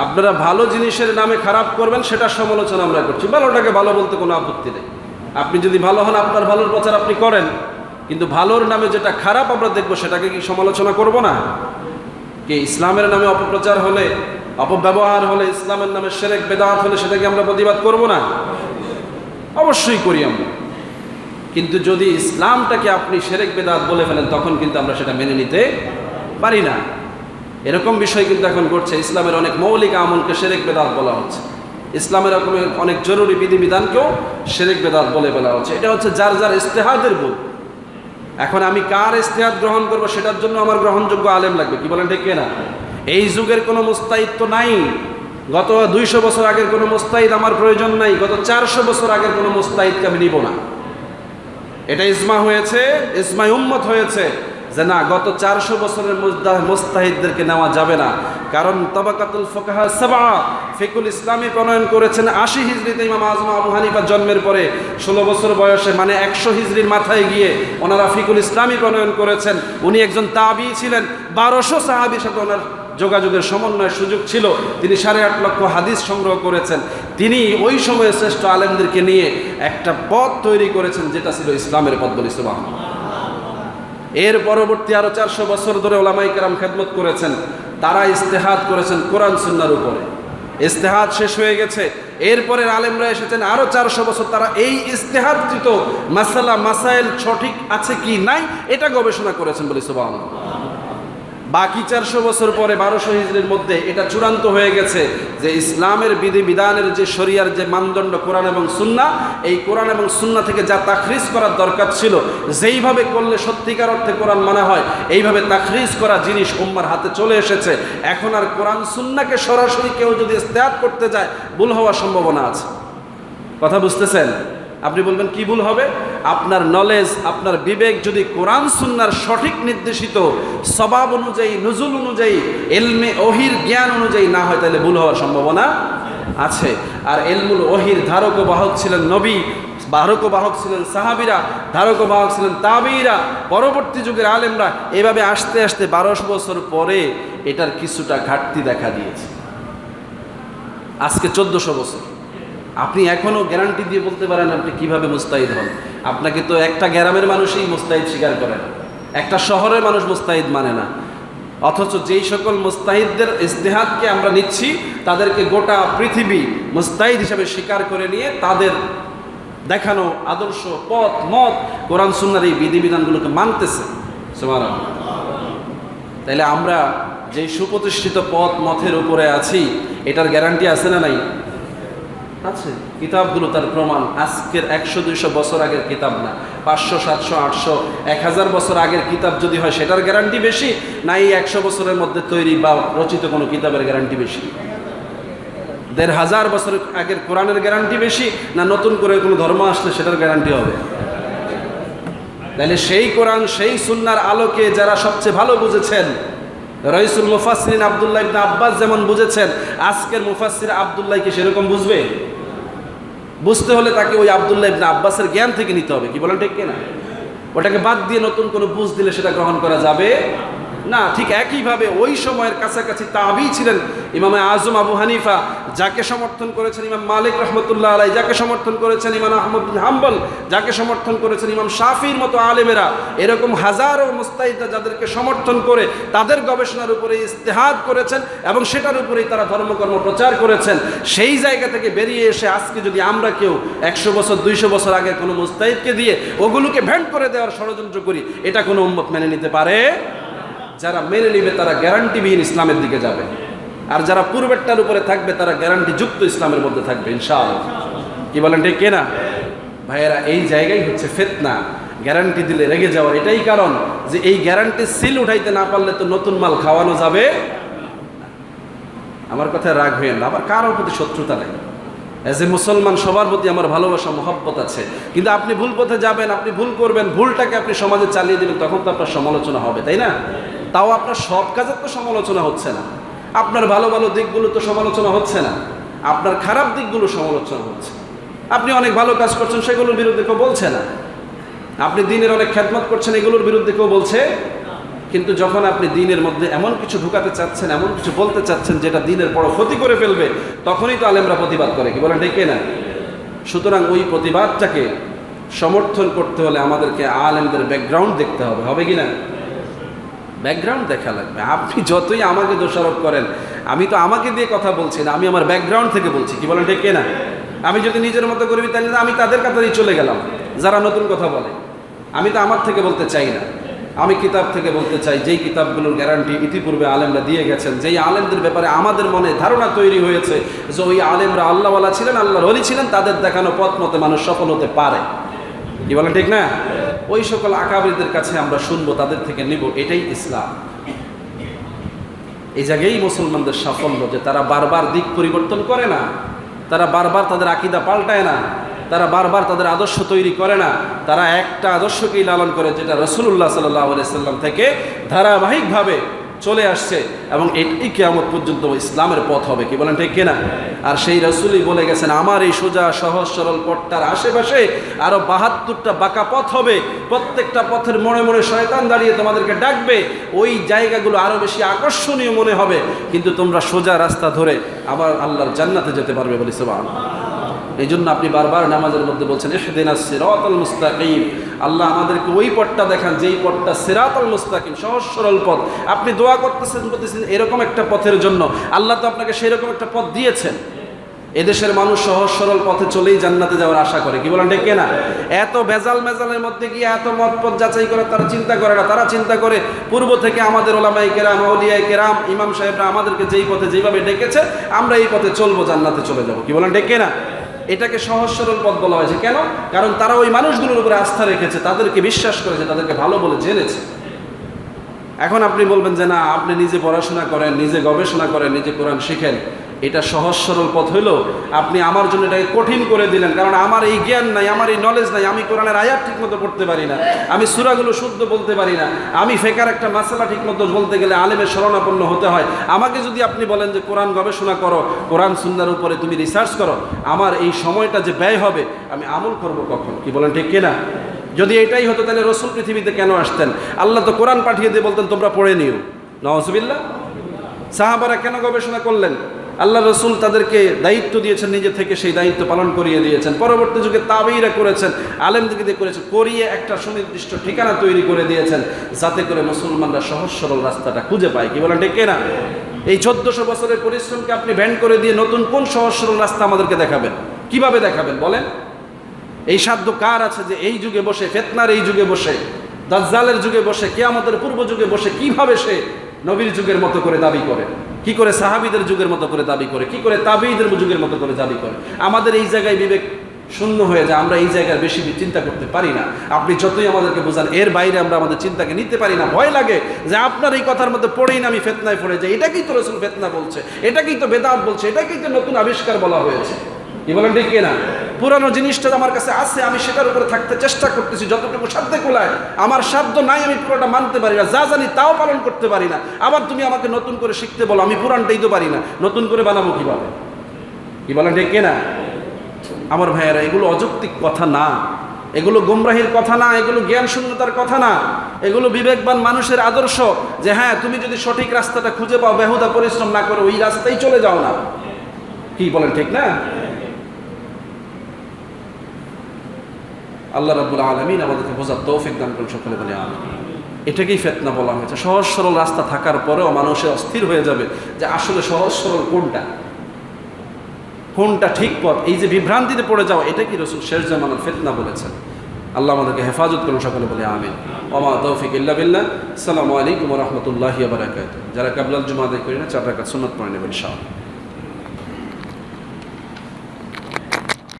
আপনারা ভালো জিনিসের নামে খারাপ করবেন, সেটা সমালোচনা আমরা করছি। ভালোটাকে ভালো বলতে কোনো আপত্তি নেই। আপনি যদি ভালো হন, আপনার ভালোর প্রচার আপনি করেন, কিন্তু ভালোর নামে যেটা খারাপ আমরা দেখবো, সেটাকে কি সমালোচনা করব না? কি ইসলামের নামে অপপ্রচার হলে, অপব্যবহার হলে, ইসলামের নামে শিরক বেদাত হলে, সেটাকে আমরা প্রতিবাদ করব না? অবশ্যই করি আমরা। কিন্তু যদি ইসলামটাকে আপনি শিরক বেদাত বলে ফেলেন, তখন কিন্তু আমরা সেটা মেনে নিতে পারি না। এরকম বিষয় কিন্তু এখন ঘটছে। ইসলামের অনেক মৌলিক আমলকে শিরক বেদাত বলা হচ্ছে, ইসলামের অনেক জরুরি বিধিবিধানকেও শিরক বেদাত বলে বলা হচ্ছে। এটা হচ্ছে যার যার ইজতিহাদের ভুল। এখন আমি কার ইজতিহাদ গ্রহণ করব, সেটার জন্য আমার গ্রহণযোগ্য আলেম লাগবে। কি বলেন, ঠিক কিনা? এই যুগের কোনো মুস্তাহিদ তো নাই, গত 200 বছর আগের কোনো মুস্তাহিদ আমার প্রয়োজন নাই, গত 400 বছর আগের কোনো মুস্তাহিদকে আমি নিব না। এটা ইজমা হয়েছে, ইজমাই উম্মত হয়েছে যে না, গত 400 বছরের মুস্তাহিদদেরকে নেওয়া যাবে না। কারণ তাবাকাতুল ফুকাহা সাবআ ফিকুল ইসলামী প্রণয়ন করেছেন 80 হিজরিতে। ইমাম আজম আবু হানিফা জন্মের পরে 16 বছর বয়সে, মানে 100 হিজরির মাথায় গিয়ে ওনারা ফিকুল ইসলামী প্রণয়ন করেছেন। উনি একজন তাবি ছিলেন, 1200 সাহাবীর সাথে ওনার যোগাযোগের সমন্বয়ের সুযোগ ছিল। তিনি 8.5 লক্ষ হাদিস সংগ্রহ করেছেন। তিনি ওই সময়ে শ্রেষ্ঠ আলেমদেরকে নিয়ে একটা পথ তৈরি করেছেন, যেটা ছিল ইসলামের পথ বলি সুবহানাল্লাহ। এর পরবর্তী আরো 400 বছর ধরে ওলামায়ে কেরাম খেদমত করেছেন। তারা ইজতিহাদ করেছেন কোরআন সুন্নাহর উপরে। ইজতিহাদ শেষ হয়ে গেছে, এরপরের আলেমরা এসেছেন আরো 400 বছর। তারা এই ইজতিহাদকৃত মাসালা মাসাইল সঠিক আছে কি নাই, এটা গবেষণা করেছেন বলি সুবহানাল্লাহ। বাকি 400 বছর পরে 1200 হিজরির মধ্যে এটা চূড়ান্ত হয়ে গেছে যে ইসলামের বিধিবিধানের যে শরিয়ার যে মানদণ্ড কোরআন এবং সুন্নাহ, এই কোরআন এবং সুন্নাহ থেকে যা তাখরিজ করার দরকার ছিল, যেইভাবে করলে সত্যিকার অর্থে কোরআন মানা হয়, এইভাবে তাখরিজ করা জিনিস উম্মার হাতে চলে এসেছে। এখন আর কোরআন সুন্নাহকে সরাসরি কেউ যদি ইজতিহাদ করতে যায়, ভুল হওয়ার সম্ভাবনা আছে। কথা বুঝতেছেন? আপনি বলবেন কি ভুল হবে? আপনার নলেজ, আপনার বিবেক যদি কোরআন সুন্নাহর সঠিক নির্দেশিত সবাব অনুযায়ী, নুজুল অনুযায়ী, ইলমে ওহির জ্ঞান অনুযায়ী না হয়, তাহলে ভুল হওয়ার সম্ভাবনা আছে। আর ইলমুল ওহির ধারক ও বাহক ছিলেন নবী, ধারক ও বাহক ছিলেন সাহাবীরা, ধারক ও বাহক ছিলেন তাবিঈরা, পরবর্তী যুগের আলেমরা। এভাবে আস্তে আস্তে 1200 বছর পরে এটার কিছুটা ঘাটতি দেখা দিয়েছে। আজকে 1400 বছর। আপনি এখনও গ্যারান্টি দিয়ে বলতে পারেন আপনি কিভাবে মুস্তাহিদ হন? আপনাকে তো একটা গ্রামের মানুষই মুস্তাহিদ স্বীকার করে না, একটা শহরের মানুষ মুস্তাহিদ মানে না। অথচ যেই সকল মুস্তাহিদদের ইজতিহাদকে আমরা নিচ্ছি, তাদেরকে গোটা পৃথিবী মুস্তাহিদ হিসাবে স্বীকার করে নিয়ে তাদের দেখানো আদর্শ, পথ, মত, কোরআন সুন্নাহর এই বিধিবিধানগুলোকে মানতেছে। সুবহানাল্লাহ। তাইলে আমরা যেই সুপ্রতিষ্ঠিত পথ মথের উপরে আছি, এটার গ্যারান্টি আছে না নাই? আছে। কিতাবগুলো তার প্রমাণ। আজকের 100-200 বছর আগের কিতাব না, 500, 700, 800, 1000 বছর আগের কিতাব যদি হয়, সেটার গ্যারান্টি বেশি না এই 100 বছরের মধ্যে তৈরি বা রচিত কোনো কিতাবের গ্যারান্টি বেশি? 1500 বছর আগের কোরআনের গ্যারান্টি বেশি না নতুন করে কোনো ধর্ম আসলে সেটার গ্যারান্টি হবে? তাহলে সেই কোরআন, সেই সুন্নাহর আলোকে যারা সবচেয়ে ভালো বুঝেছেন, রাইসুল মুফাসসিরিন আব্দুল্লাহ ইবনে আব্বাস যেমন বুঝেছেন, আজকের মুফাসসির আব্দুল্লাহ কি সেরকম বুঝবে? বুঝতে হলে তাকে ওই আব্দুল্লাহ ইবনে আব্বাসের জ্ঞান থেকে নিতে হবে। কি বলেন, ঠিক কিনা? ওটাকে বাদ দিয়ে নতুন কোনো বুঝ দিলে সেটা গ্রহণ করা যাবে না। ঠিক একইভাবে ওই সময়ের কাছাকাছি তাবী ছিলেন ইমাম আজম আবু হানিফা, যাকে সমর্থন করেছেন ইমাম মালিক রহমতুল্লাহ আলাই, যাকে সমর্থন করেছেন ইমাম আহমদ বিন হাম্বল, যাকে সমর্থন করেছেন ইমাম শাফির মতো আলেমেরা। এরকম হাজারো মুস্তাহিদরা যাদেরকে সমর্থন করে তাদের গবেষণার উপরে ইজতিহাদ করেছেন এবং সেটার উপরেই তারা ধর্মকর্ম প্রচার করেছেন। সেই জায়গা থেকে বেরিয়ে এসে আজকে যদি আমরা কেউ 100 বছর 200 বছর আগের কোনো মুস্তাহিদকে দিয়ে ওগুলোকে ভেন্ট করে দেওয়ার ষড়যন্ত্র করি, এটা কোনো উম্মত মেনে নিতে পারে? যারা মেনে নিবে তারা গ্যারান্টিবিহীন ইসলামের দিকে যাবে, আর যারা পূর্বেরটার উপরে থাকবে তারা গ্যারান্টি যুক্ত ইসলামের মধ্যে থাকবে ইনশাআল্লাহ। কি বলেন, ঠিক কিনা ভাইয়েরা? এই জায়গায় হচ্ছে ফিতনা, গ্যারান্টি দিলে রেগে যাওয়ার। এটাই কারণ যে এই গ্যারান্টি সিল উঠাইতে না পারলে তো নতুন মাল খাওয়ানো যাবে। আমার কথায় রাগ হইেন না, আবার কারোর প্রতি শত্রুতা নেই। এজ এ মুসলমান সবার প্রতি আমার ভালোবাসা, মহব্বত আছে। কিন্তু আপনি ভুল পথে যাবেন, আপনি ভুল করবেন, ভুলটাকে আপনি সমাজে চালিয়ে দেবেন, তখন তো আপনার সমালোচনা হবে, তাই না? তাও আপনার সব কাজের তো সমালোচনা হচ্ছে না, আপনার ভালো ভালো দিকগুলো তো সমালোচনা হচ্ছে না, আপনার খারাপ দিকগুলো সমালোচনা হচ্ছে। আপনি অনেক ভালো কাজ করছেন, সেগুলোর বিরুদ্ধে কেউ বলছে না। আপনি দিনের অনেক খেদমত করছেন, এগুলোর বিরুদ্ধে কেউ বলছে কিন্তু যখন আপনি দিনের মধ্যে এমন কিছু ঢুকাতে চাচ্ছেন, এমন কিছু বলতে চাচ্ছেন যেটা দিনের বড় ক্ষতি করে ফেলবে, তখনই তো আলেমরা প্রতিবাদ করে, কি বলেন ঠিক না? সুতরাং ওই প্রতিবাদটাকে সমর্থন করতে হলে আমাদেরকে আলেমদের ব্যাকগ্রাউন্ড দেখতে হবে, হবে কি না? ব্যাকগ্রাউন্ড দেখা লাগবে। আপনি যতই আমাকে দোষারোপ করেন, আমি তো আমাকে দিয়ে কথা বলছি না, আমি আমার ব্যাকগ্রাউন্ড থেকে বলছি, কি বলেন ঠিক না? আমি যদি নিজের মতো করি তাহলে আমি তাদের কাতারেই চলে গেলাম যারা নতুন কথা বলে। আমি তো আমার থেকে বলতে চাই না, আমি কিতাব থেকে বলতে চাই, যেই কিতাবগুলোর গ্যারান্টি ইতিপূর্বে আলেমরা দিয়ে গেছেন, যেই আলেমদের ব্যাপারে আমাদের মনে ধারণা তৈরি হয়েছে যে ওই আলেমরা আল্লাহওয়ালা ছিলেন, আল্লাহর ওলি ছিলেন, তাদের দেখানো পথ মতে মানুষ সফল হতে পারে, কি বলেন ঠিক না? ওই সকল আকাবিরদের কাছে আমরা শুনবো, তাদের থেকে নিব, এটাই ইসলাম। এই জায়গায় মুসলমানদের সাফল্য, যে তারা বারবার দিক পরিবর্তন করে না, তারা বারবার তাদের আকীদা পাল্টায় না, তারা বারবার তাদের আদর্শ তৈরি করে না, তারা একটা আদর্শকেই লালন করে যেটা রাসূলুল্লাহ সাল্লাল্লাহু আলাইহি সাল্লাম থেকে ধারাবাহিকভাবে চলে আসছে, এবং এটাই কিয়ামত পর্যন্ত ইসলামের পথ হবে, কি বলেন ঠিক কিনা? আর সেই রাসূলই বলে গেছেন, আমার এই সোজা সহজ সরল পথটার আশেপাশে আরো 72টা বাঁকা পথ হবে, প্রত্যেকটা পথের মোড়ে মোড়ে শয়তান দাঁড়িয়ে তোমাদেরকে ডাকবে, ওই জায়গাগুলো আরো বেশি আকর্ষণীয় মনে হবে, কিন্তু তোমরা সোজা রাস্তা ধরে আবার আল্লাহর জান্নাতে যেতে পারবে, বলি সুবহানাল্লাহ। এই জন্য আপনি বারবার নামাজের মধ্যে বলছেন ইহদিনাস সিরাতাল মুস্তাকিম, আল্লাহ আমাদেরকে ওই পথটা দেখান যেই পথটা সিরাতাল মুস্তাকিম, সহজ সরল পথ। আপনি দোয়া করতেছেন এরকম একটা পথের জন্য, আল্লাহ তো আপনাকে সেই রকম একটা পথ দিয়েছেন। এদেশের মানুষ সহজ সরল পথে চলেই জান্নাতে যাওয়ার আশা করে, কি বলেন ঠিক না? এত ভেজাল মেজালের মধ্যে গিয়ে এত মত পথ যাচাই করে তারা চিন্তা করে না, তারা চিন্তা করে পূর্ব থেকে আমাদের ওলামায়ে কেরাম, আউলিয়ায়ে কেরাম, ইমাম সাহেবরা আমাদেরকে যেই পথে যেভাবে ডেকেছে আমরা এই পথে চলবো, জান্নাতে চলে যাবো, কি বলেন ঠিক না? এটাকে সহজ সরল পথ বলা হয়েছে কেন? কারণ তারা ওই মানুষগুলোর উপরে আস্থা রেখেছে, তাদেরকে বিশ্বাস করেছে, তাদেরকে ভালো বলে জেনেছে। এখন আপনি বলবেন যে না, আপনি নিজে পড়াশোনা করেন, নিজে গবেষণা করেন, নিজে কোরআন শিখেন, এটা সহজ সরল পথ হইল। আপনি আমার জন্য এটাকে কঠিন করে দিলেন, কারণ আমার এই জ্ঞান নাই, আমার এই নলেজ নাই, আমি কোরআনের আয়াত ঠিক মতো পড়তে পারি না, আমি সূরাগুলো শুদ্ধ বলতে পারি না, আমি ফেকার একটা মাসালা ঠিক মতো বলতে গেলে আলেমের শরণাপন্ন হতে হয়। আমাকে যদি আপনি বলেন যে কোরআন গবেষণা করো, কোরআন সুন্নাহর উপরে তুমি রিসার্চ করো, আমার এই সময়টা যে ব্যয় হবে, আমি আমল করব কখন, কি বলেন ঠিক কিনা? যদি এটাই হতো তাহলে রাসূল পৃথিবীতে কেন আসতেন? আল্লাহ তো কোরআন পাঠিয়ে দিয়ে বলতেন তোমরা পড়ে নিও, নাউজুবিল্লাহ। সাহাবারা কেন গবেষণা করলেন? আল্লাহ রাসূল তাদেরকে দায়িত্ব দিয়েছেন, নিজে থেকে সেই দায়িত্ব পালন করিয়ে দিয়েছেন। পরবর্তী যুগে তাবেঈরা করেছেন, আলেমদেরকে দিয়ে করেছেন, করিয়ে একটা সুনির্দিষ্ট ঠিকানা তৈরি করে দিয়েছেন, যাতে করে মুসলমানরা সহজ সরল রাস্তাটা খুঁজে পায়, কি বলেন ঠিক না? এই 1400 বছরের পরিশ্রমকে আপনি ভ্যান করে দিয়ে নতুন কোন সহজ সরল রাস্তা আমাদেরকে দেখাবেন? কিভাবে দেখাবেন বলেন? এই সাধ্য কার আছে যে এই যুগে বসে, ফিতনার এই যুগে বসে, দাজ্জালের যুগে বসে, কিয়ামতের পূর্ব যুগে বসে কিভাবে সে নবীর যুগের মতো করে দাবি করে, কি করে সাহাবীদের যুগের মতো করে দাবি করে, কি করে তাবেঈদের যুগের মতো করে দাবি করে? আমাদের এই জায়গায় বিবেক শূন্য হয়ে যায়, আমরা এই জায়গায় বেশি চিন্তা করতে পারি না। আপনি যতই আমাদেরকে বোঝান, এর বাইরে আমরা আমাদের চিন্তাকে নিতে পারি না। ভয় লাগে যে আপনার এই কথার মধ্যে পড়েই না আমি ফিতনায় পড়ে যাই, এটাকেই তো রাসূল ফিতনা বলছে, এটাকেই তো বেদাত বলছে, এটাকেই তো নতুন আবিষ্কার বলা হয়েছে, কি বলেন ঠিক কিনা? পুরানো জিনিসটা আমার কাছে আছে, আমি সেটার উপরে থাকতে চেষ্টা করতেছি যতটুকু সাধ্যে কুলায়। আমার সাধ্য নাই, আমি পুরোটা মানতে পারি না, যা জানি তাও পালন করতে পারি না। আবার তুমি আমাকে নতুন করে শিখতে বলো, আমি পুরানটাই তো পারি না, নতুন করে বানাবো কিভাবে, কি বলেন ঠিক কিনা? আমার ভাইয়েরা, এগুলো অযৌক্তিক কথা না, এগুলো গোমরাহির কথা না, এগুলো জ্ঞান শূন্যতার কথা না, এগুলো বিবেকবান মানুষের আদর্শ। যে হ্যাঁ, তুমি যদি সঠিক রাস্তাটা খুঁজে পাও, বেহুদা পরিশ্রম না করে ওই রাস্তায় চলে যাও না, কি বলেন ঠিক না? আল্লাহ রাব্বুল আলামিন আমাদেরকে বোঝার তৌফিক দান করুন, সকলে বলে আমিন। এটাকেই ফিতনা বলা হয়েছে। সহজ সরল রাস্তা থাকার পরেও মানুষের অস্থির হয়ে যাবে যে আসলে সহজ সরল কোনটা ঠিক পথ। এই যে বিভ্রান্তিতে পড়ে যাওয়া, এটা কি রাসূল শেষ জামানার ফিতনা বলেছেন। আল্লাহ আমাদেরকে হেফাজত করুন, সকলে বলে আমিন। ওয়া মা তৌফিক ইল্লা বিল্লাহ। আসসালামু আলাইকুম ওয়া রাহমাতুল্লাহি ওয়া বারাকাতুহু। যারা কাবলাল জুমা আদায় করি না, 4 রাকাত সুন্নাত পড়ে নেবেন ইনশাআল্লাহ।